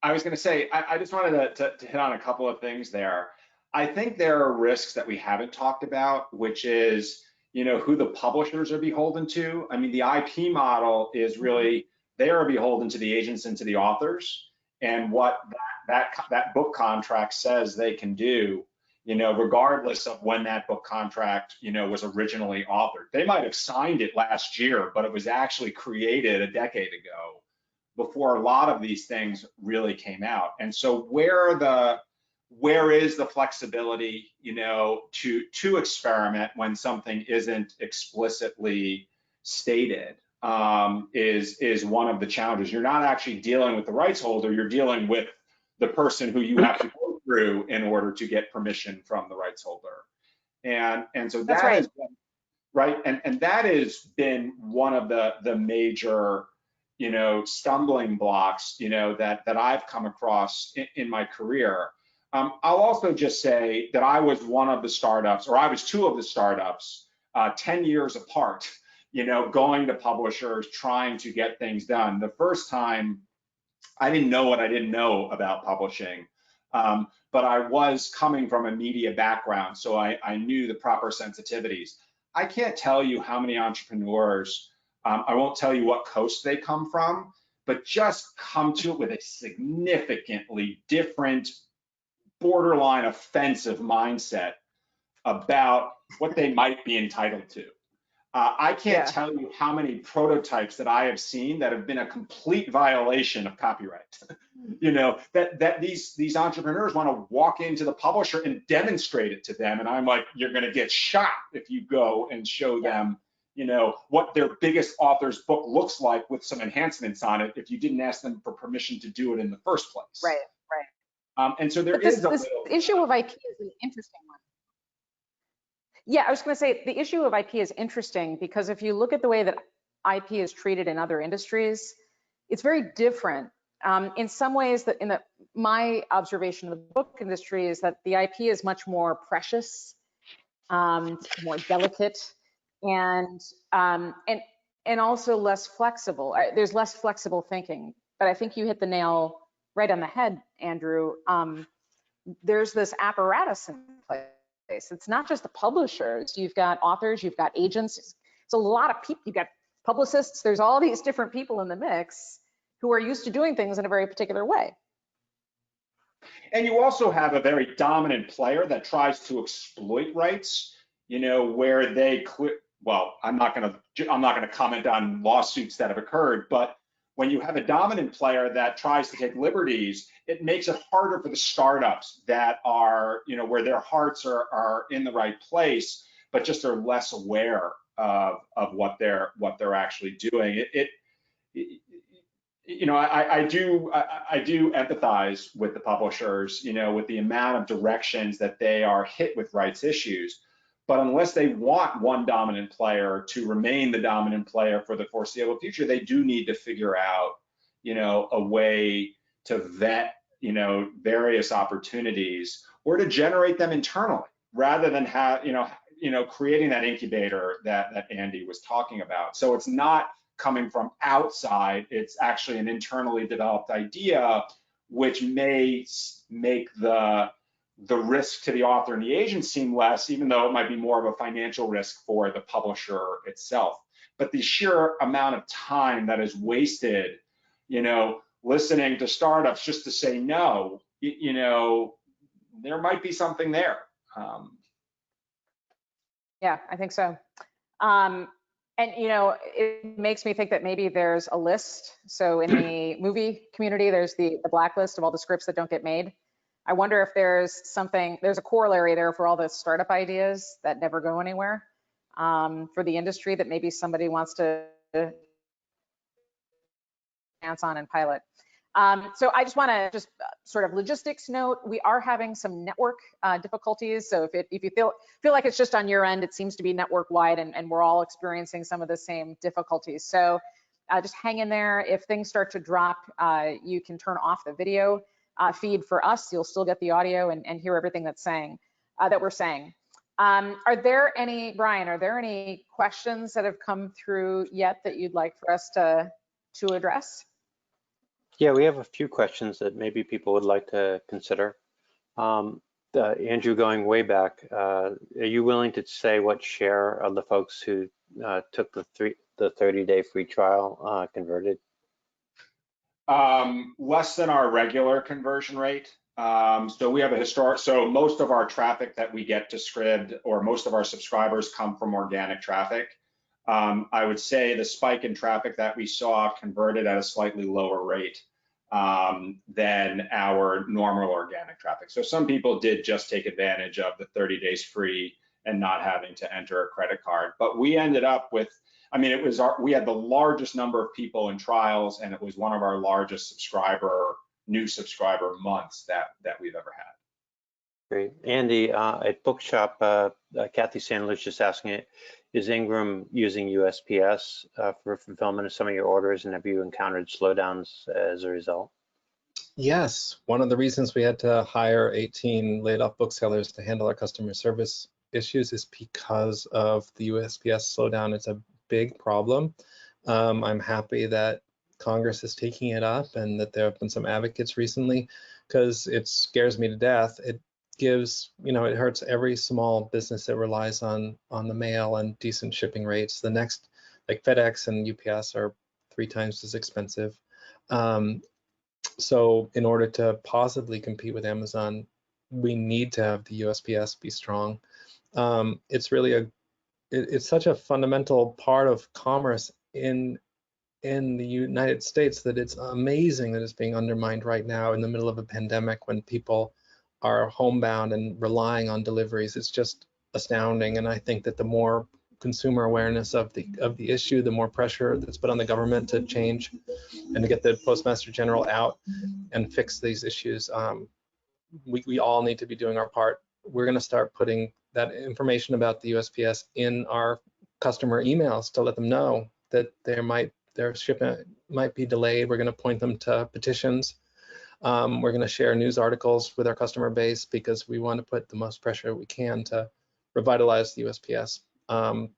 I was going to say, I just wanted to hit on a couple of things there. I think there are risks that we haven't talked about, which is, who the publishers are beholden to. I mean, the IP model is really, they are beholden to the agents and to the authors, and what that book contract says they can do. regardless of when that book contract, was originally authored. They might have signed it last year, but it was actually created a decade ago before a lot of these things really came out. And so where is the flexibility, to experiment when something isn't explicitly stated, is one of the challenges. You're not actually dealing with the rights holder, you're dealing with the person who you have to go through in order to get permission from the rights holder. And so That's right. is right. And that has been one of the major, stumbling blocks, that I've come across in my career. I'll also just say that I was one of the startups, or I was two of the startups, 10 years apart, going to publishers, trying to get things done. The first time, I didn't know what I didn't know about publishing, but I was coming from a media background, so I knew the proper sensitivities. I can't tell you how many entrepreneurs, I won't tell you what coast they come from, but just come to it with a significantly different, borderline offensive mindset about what they might be entitled to. I can't tell you how many prototypes that I have seen that have been a complete violation of copyright. That these entrepreneurs want to walk into the publisher and demonstrate it to them, and I'm like, you're going to get shot if you go and show them, what their biggest author's book looks like with some enhancements on it if you didn't ask them for permission to do it in the first place. Right. And so there this is this issue of IP is an interesting one. Yeah, I was going to say the issue of IP is interesting because if you look at the way that IP is treated in other industries, it's very different. In some ways, my observation of the book industry is that the IP is much more precious, more delicate, and also less flexible. There's less flexible thinking. But I think you hit the nail right on the head, Andrew. There's this apparatus in place. It's not just the publishers. You've got authors, you've got agents. It's a lot of people. You've got publicists. There's all these different people in the mix who are used to doing things in a very particular way. And you also have a very dominant player that tries to exploit rights, where they well, I'm not going to comment on lawsuits that have occurred, but when you have a dominant player that tries to take liberties, it makes it harder for the startups that are, where their hearts are in the right place, but just are less aware of what they're actually doing. I do empathize with the publishers, with the amount of directions that they are hit with rights issues. But unless they want one dominant player to remain the dominant player for the foreseeable future, they do need to figure out, a way to vet, various opportunities or to generate them internally rather than creating that incubator that Andy was talking about. So it's not coming from outside, it's actually an internally developed idea, which may make the risk to the author and the agent seem less, even though it might be more of a financial risk for the publisher itself. But the sheer amount of time that is wasted, listening to startups just to say no, there might be something there. Yeah, I think so. And it makes me think that maybe there's a list. So in the movie community, there's the blacklist of all the scripts that don't get made. I wonder if there's a corollary there for all the startup ideas that never go anywhere for the industry that maybe somebody wants to dance on and pilot. So I just want to sort of logistics note, we are having some network difficulties. So if you feel like it's just on your end, it seems to be network wide and we're all experiencing some of the same difficulties. So just hang in there. If things start to drop, you can turn off the video feed for us. You'll still get the audio and hear everything that we're saying. Brian, are there any questions that have come through yet that you'd like for us to address? Yeah, we have a few questions that maybe people would like to consider. Andrew, going way back, are you willing to say what share of the folks who took the 30-day free trial converted? Less than our regular conversion rate. So we have a so most of our traffic that we get to Scribd, or most of our subscribers, come from organic traffic. I would say the spike in traffic that we saw converted at a slightly lower rate than our normal organic traffic. So some people did just take advantage of the 30 days free and not having to enter a credit card. But we ended up with, I mean, we had the largest number of people in trials, and it was one of our largest new subscriber months that we've ever had. Great. Andy, at Bookshop, Kathy Sandler's just asking it, is Ingram using USPS for fulfillment of some of your orders, and have you encountered slowdowns as a result? Yes, one of the reasons we had to hire 18 laid off booksellers to handle our customer service issues is because of the USPS slowdown. It's a big problem. I'm happy that Congress is taking it up and that there have been some advocates recently, because it scares me to death. It gives, it hurts every small business that relies on the mail and decent shipping rates. The next, like FedEx and UPS, are 3 times as expensive. So in order to positively compete with Amazon, we need to have the USPS be strong. It's really it's such a fundamental part of commerce in the United States that it's amazing that it's being undermined right now in the middle of a pandemic when people are homebound and relying on deliveries. It's just astounding. And I think that the more consumer awareness of the issue, the more pressure that's put on the government to change and to get the Postmaster General out and fix these issues. We all need to be doing our part. We're going to start putting that information about the USPS in our customer emails to let them know that their shipment might be delayed. We're going to point them to petitions. We're going to share news articles with our customer base because we want to put the most pressure we can to revitalize the USPS.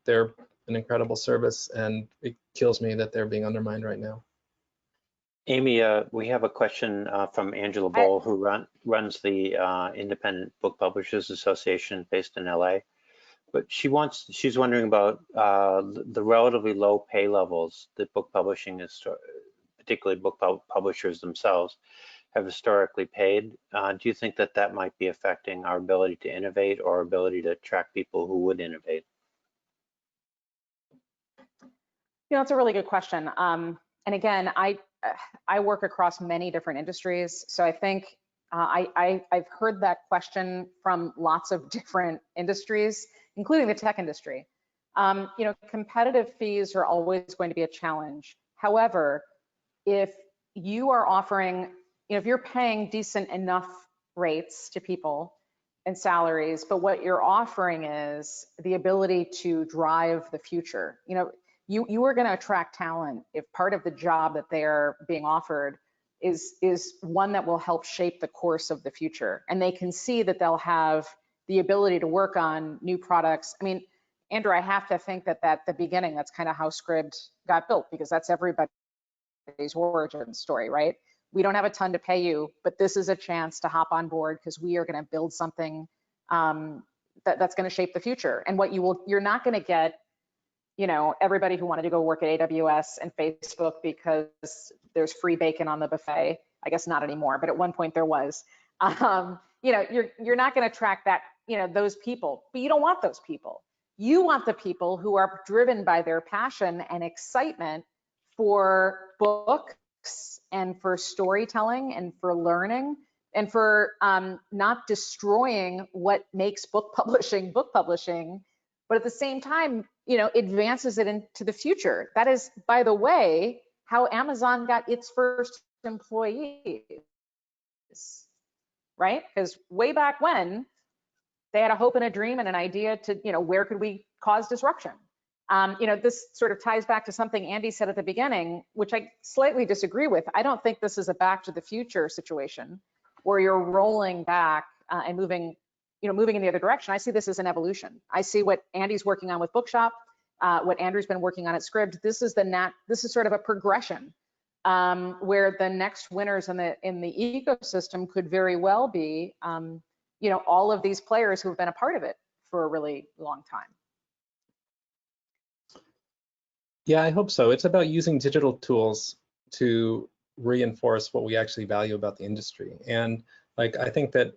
They're an incredible service, and it kills me that they're being undermined right now. Amy, we have a question from Angela Boll, who runs the Independent Book Publishers Association based in LA. But she's wondering about the relatively low pay levels that book publishing is, particularly book publishers themselves, have historically paid. Do you think that might be affecting our ability to innovate or ability to attract people who would innovate? That's a really good question. And again, I work across many different industries, so I think I've heard that question from lots of different industries, including the tech industry. Competitive fees are always going to be a challenge. However, if you are offering, if you're paying decent enough rates to people and salaries, but what you're offering is the ability to drive the future. You are going to attract talent if part of the job that they're being offered is one that will help shape the course of the future. And they can see that they'll have the ability to work on new products. I mean, Andrew, I have to think that at the beginning, that's kind of how Scribd got built, because that's everybody's origin story, right? We don't have a ton to pay you, but this is a chance to hop on board because we are going to build something that's going to shape the future. And you're not going to get everybody who wanted to go work at AWS and Facebook because there's free bacon on the buffet. I guess not anymore, but at one point there was. You're not going to attract those people, but you don't want those people. You want the people who are driven by their passion and excitement for books and for storytelling and for learning and for not destroying what makes book publishing, but at the same time, advances it into the future. That is, by the way, how Amazon got its first employees, right? Because way back when, they had a hope and a dream and an idea to, where could we cause disruption? This sort of ties back to something Andy said at the beginning, which I slightly disagree with. I don't think this is a back to the future situation where you're rolling back and moving in the other direction. I see this as an evolution. I see what Andy's working on with Bookshop, what Andrew's been working on at Scribd. This is sort of a progression where the next winners in the ecosystem could very well be, all of these players who have been a part of it for a really long time. Yeah, I hope so. It's about using digital tools to reinforce what we actually value about the industry. And Like, I think that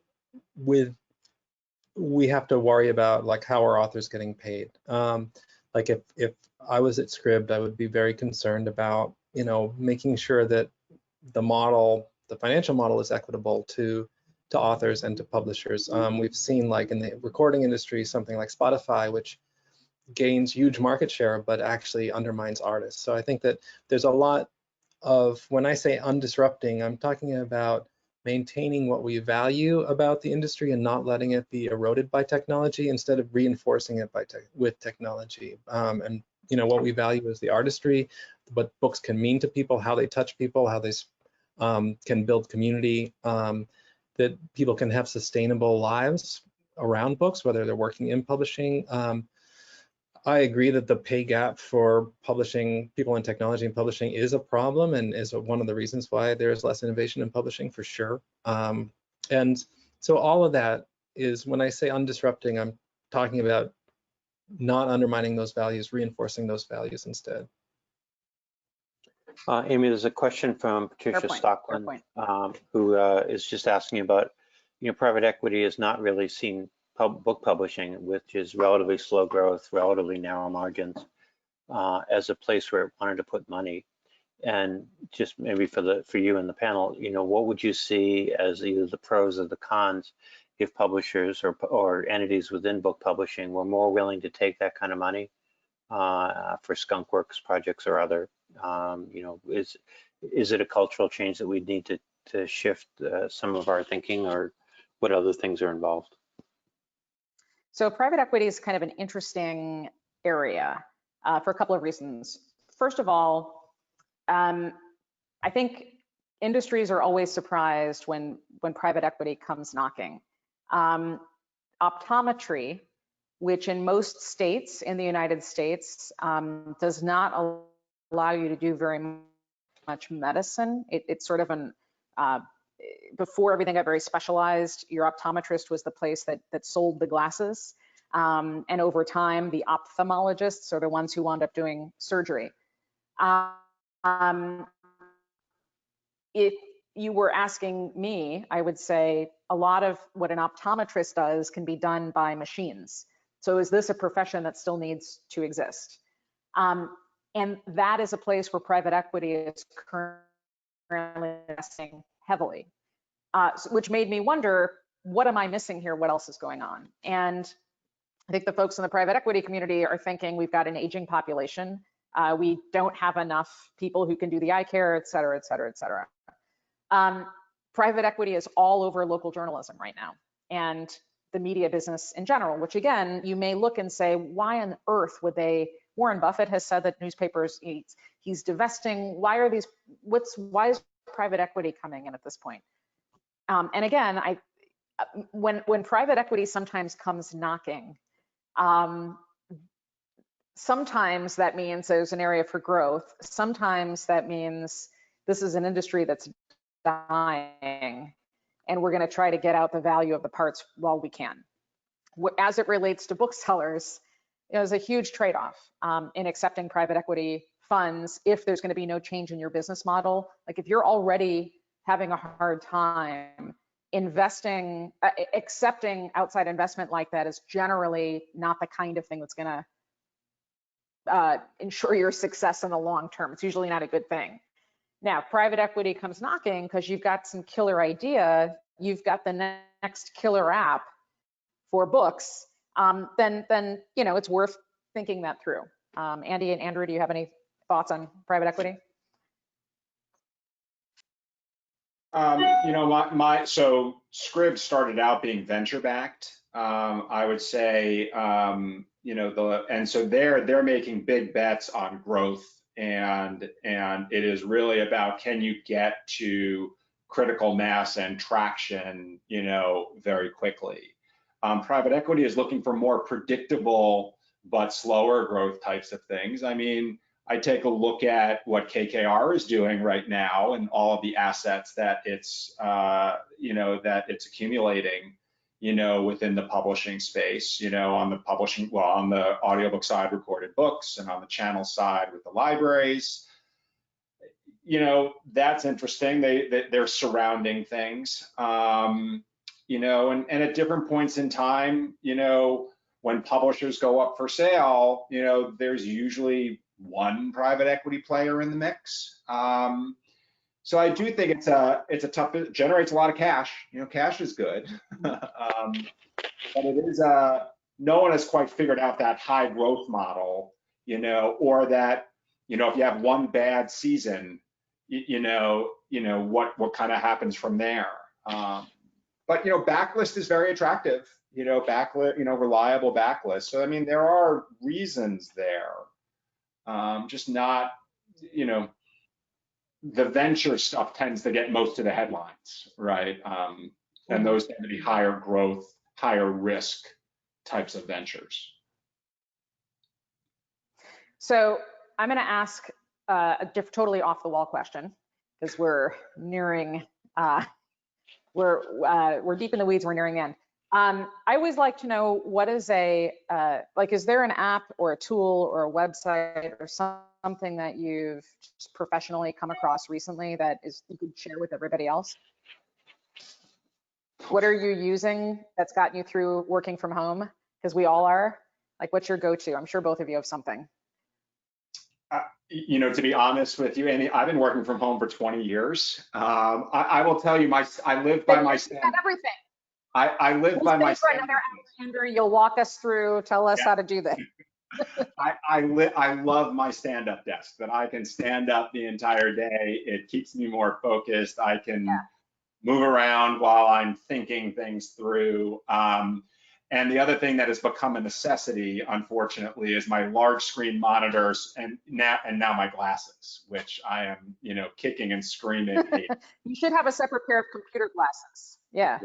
we have to worry about like how are authors getting paid. Like if I was at Scribd, I would be very concerned about, you know, making sure that the financial model is equitable to authors and to publishers. We've seen like in the recording industry, something like Spotify, which gains huge market share, but actually undermines artists. So I think that there's a lot of, when I say undisrupting, I'm talking about maintaining what we value about the industry and not letting it be eroded by technology instead of reinforcing it with technology. And you know, what we value is the artistry, what books can mean to people, how they touch people, how they can build community, that people can have sustainable lives around books, whether they're working in publishing. I agree that the pay gap for publishing, people in technology and publishing, is a problem and is one of the reasons why there's less innovation in publishing, for sure. And so all of that is, when I say undisrupting, I'm talking about not undermining those values, reinforcing those values instead. Amy, there's a question from Patricia Stockland, who is just asking about, you know, private equity has not really seen book publishing, which is relatively slow growth, relatively narrow margins, as a place where it wanted to put money. And just maybe for you and the panel, you know, what would you see as either the pros or the cons if publishers or entities within book publishing were more willing to take that kind of money for skunkworks projects or other? You know, is it a cultural change that we need to shift some of our thinking, or what other things are involved? So private equity is kind of an interesting area for a couple of reasons. First of all, I think industries are always surprised when private equity comes knocking. Optometry, which in most states in the United States does not allow you to do very much medicine. It's sort of an before everything got very specialized, your optometrist was the place that sold the glasses. And over time, the ophthalmologists are the ones who wound up doing surgery. If you were asking me, I would say a lot of what an optometrist does can be done by machines. So is this a profession that still needs to exist? And that is a place where private equity is currently investing heavily, which made me wonder, what am I missing here? What else is going on? And I think the folks in the private equity community are thinking we've got an aging population. We don't have enough people who can do the eye care, et cetera, et cetera, et cetera. Private equity is all over local journalism right now, and the media business in general, which again, you may look and say, why on earth would they? Warren Buffett has said that newspapers, he's divesting. Why is private equity coming in at this point? And again, when private equity sometimes comes knocking, sometimes that means there's an area for growth. Sometimes that means this is an industry that's dying, and we're going to try to get out the value of the parts while we can. As it relates to booksellers, there's a huge trade-off in accepting private equity funds if there's going to be no change in your business model. Like if you're already having a hard time investing, accepting outside investment like that is generally not the kind of thing that's going to ensure your success in the long term. It's usually not a good thing. Now, private equity comes knocking because you've got some killer idea, you've got the next killer app for books, then you know, it's worth thinking that through. Andy and Andrew, do you have any thoughts on private equity? You know, so Scribd started out being venture backed. I would say, you know, and so they're making big bets on growth, and it is really about, can you get to critical mass and traction, you know, very quickly. Private equity is looking for more predictable but slower growth types of things. I mean, I take a look at what KKR is doing right now and all of the assets that it's, you know, that it's accumulating, you know, within the publishing space, you know, on the publishing, well, on the audiobook side, recorded books, and on the channel side with the libraries. you know, that's interesting. They're surrounding things, you know, and at different points in time, you know, when publishers go up for sale, you know, there's usually one private equity player in the mix. So I do think it's a tough, it generates a lot of cash. You know, cash is good, but it is no one has quite figured out that high growth model, you know, or that, you know, if you have one bad season, you know what kind of happens from there. But you know, backlist is very attractive. You know, backlist, you know, reliable backlist. So I mean, there are reasons there, just not, you know, the venture stuff tends to get most of the headlines, right? And those tend to be higher growth, higher risk types of ventures. So I'm going to ask a totally off the wall question, because we're nearing, we're deep in the weeds, we're nearing the end. I always like to know, what is like, is there an app or a tool or a website or something that you've just professionally come across recently that you could share with everybody else? What are you using that's gotten you through working from home? Because we all are. Like, what's your go-to? I'm sure both of you have something. You know, to be honest with you, Annie, I've been working from home for 20 years. I will tell you, I live by my stand. Everything. I live by my for another hour, Andrew. You'll walk us through, tell us how to do this. I love my stand-up desk, that I can stand up the entire day. It keeps me more focused. I can move around while I'm thinking things through. And the other thing that has become a necessity, unfortunately, is my large screen monitors and now my glasses, which I am, you know, kicking and screaming. You should have a separate pair of computer glasses. Yeah.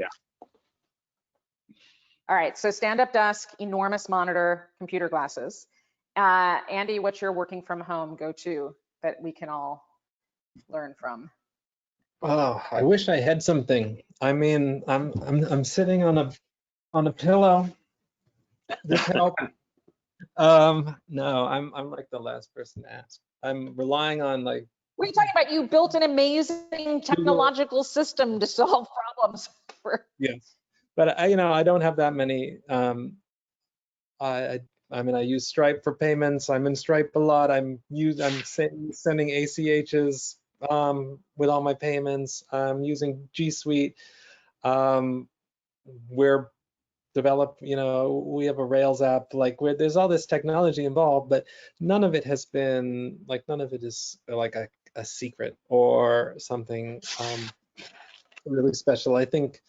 All right, so stand-up desk, enormous monitor, computer glasses. Andy, what's your working from home go-to that we can all learn from? Oh, I wish I had something. I mean, I'm sitting on a pillow. This help. No, I'm like the last person to ask. I'm relying on, like. What are you talking about? You built an amazing technological system to solve problems. Yes, but you know, I don't have that many. I mean, I use Stripe for payments. I'm in Stripe a lot. I'm sending ACHs with all my payments. I'm using G Suite. We're developed, you know, we have a Rails app, like, where there's all this technology involved, but none of it has been, like, none of it is like a secret or something really special. I think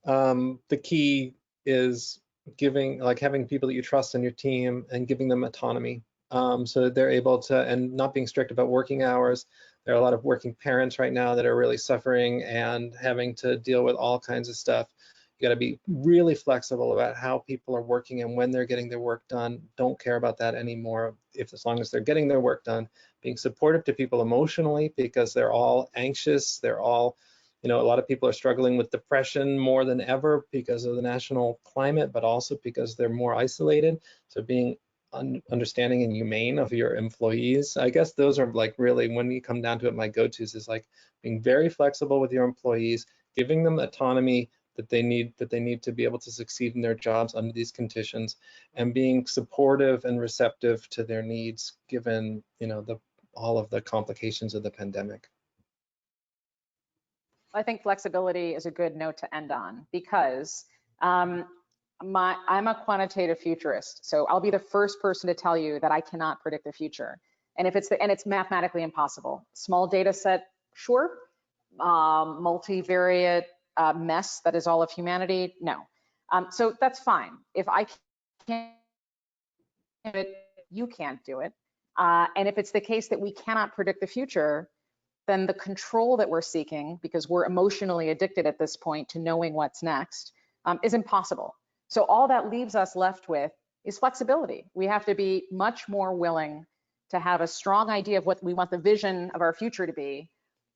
the key is having people that you trust on your team and giving them autonomy, so that they're able to, and not being strict about working hours. There are a lot of working parents right now that are really suffering and having to deal with all kinds of stuff. You got to be really flexible about how people are working and when they're getting their work done. Don't care about that anymore, as long as they're getting their work done. Being supportive to people emotionally, because they're all anxious. They're all, you know, a lot of people are struggling with depression more than ever because of the national climate, but also because they're more isolated. So being understanding and humane of your employees. I guess those are, like, really, when you come down to it, my go-tos is like being very flexible with your employees, giving them autonomy that they need to be able to succeed in their jobs under these conditions, and being supportive and receptive to their needs, given, you know, all of the complications of the pandemic. I think flexibility is a good note to end on, because I'm a quantitative futurist, so I'll be the first person to tell you that I cannot predict the future. And if it's mathematically impossible. Small data set, sure. Multivariate mess that is all of humanity, no. So that's fine. If I can't do it, you can't do it. And if it's the case that we cannot predict the future, then the control that we're seeking, because we're emotionally addicted at this point to knowing what's next, is impossible. So all that leaves us left with is flexibility. We have to be much more willing to have a strong idea of what we want the vision of our future to be,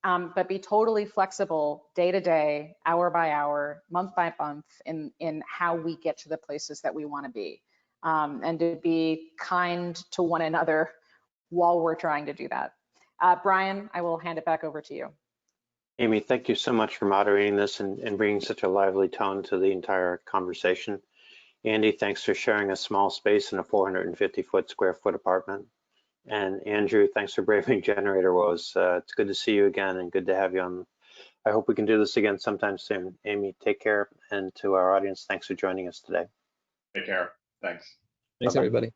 but be totally flexible day to day, hour by hour, month by month in how we get to the places that we want to be, and to be kind to one another while we're trying to do that. Brian, I will hand it back over to you. Amy, thank you so much for moderating this and bringing such a lively tone to the entire conversation. Andy, thanks for sharing a small space in a 450 square foot apartment. And Andrew, thanks for braving generator woes. It's good to see you again and good to have you on. I hope we can do this again sometime soon. Amy, take care. And to our audience, thanks for joining us today. Take care. Thanks. Thanks, Bye-bye. everybody.